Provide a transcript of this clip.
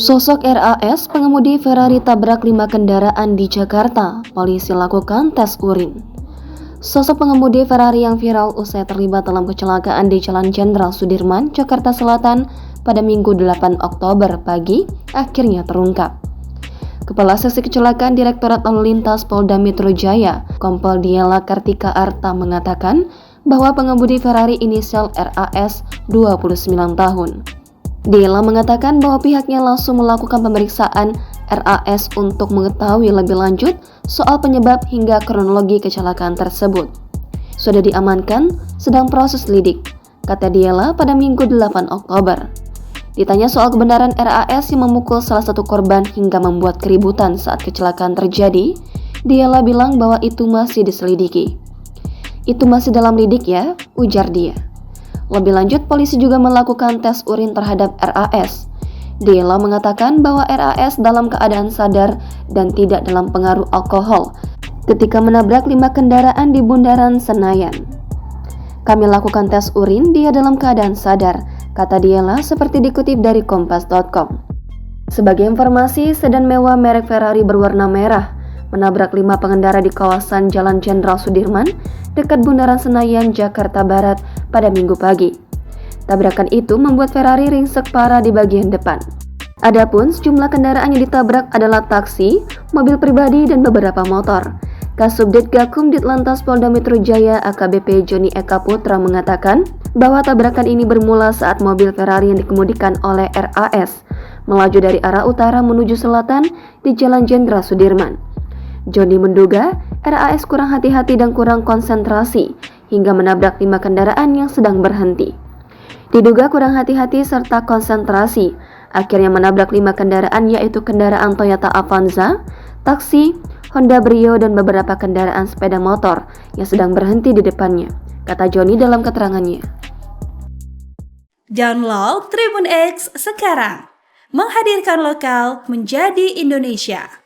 Sosok RAS, pengemudi Ferrari tabrak 5 kendaraan di Jakarta, polisi lakukan tes urin. Sosok pengemudi Ferrari yang viral usai terlibat dalam kecelakaan di Jalan Jenderal Sudirman, Jakarta Selatan pada Minggu 8 Oktober pagi akhirnya terungkap. Kepala Seksi Kecelakaan Direktorat Lalu Lintas Polda Metro Jaya, Kompol Diela Kartika Arta mengatakan bahwa pengemudi Ferrari inisial RAS 29 tahun. Diela mengatakan bahwa pihaknya langsung melakukan pemeriksaan RAS untuk mengetahui lebih lanjut soal penyebab hingga kronologi kecelakaan tersebut. Sudah diamankan, sedang proses lidik, kata Diela pada Minggu 8 Oktober. Ditanya soal kebenaran RAS yang memukul salah satu korban hingga membuat keributan saat kecelakaan terjadi, Diela bilang bahwa itu masih diselidiki. Itu masih dalam lidik ya, ujar dia. Lebih lanjut, polisi juga melakukan tes urin terhadap RAS. Diela mengatakan bahwa RAS dalam keadaan sadar dan tidak dalam pengaruh alkohol ketika menabrak 5 kendaraan di Bundaran Senayan. Kami lakukan tes urin, dia dalam keadaan sadar, kata Diela seperti dikutip dari kompas.com. Sebagai informasi, sedan mewah merek Ferrari berwarna merah menabrak 5 pengendara di kawasan Jalan Jenderal Sudirman dekat Bundaran Senayan, Jakarta Barat pada Minggu pagi. Tabrakan itu membuat Ferrari ringsek parah di bagian depan. Adapun sejumlah kendaraan yang ditabrak adalah taksi, mobil pribadi, dan beberapa motor. Kasubdit Gakum Ditlantas Polda Metro Jaya AKBP Joni Eka Putra mengatakan bahwa tabrakan ini bermula saat mobil Ferrari yang dikemudikan oleh RAS melaju dari arah utara menuju selatan di Jalan Jenderal Sudirman. Joni menduga RAS kurang hati-hati dan kurang konsentrasi hingga menabrak 5 kendaraan yang sedang berhenti. Diduga kurang hati-hati serta konsentrasi, akhirnya menabrak 5 kendaraan yaitu kendaraan Toyota Avanza, taksi, Honda Brio, dan beberapa kendaraan sepeda motor yang sedang berhenti di depannya, kata Joni dalam keterangannya. Download Tribun X sekarang, menghadirkan lokal menjadi Indonesia.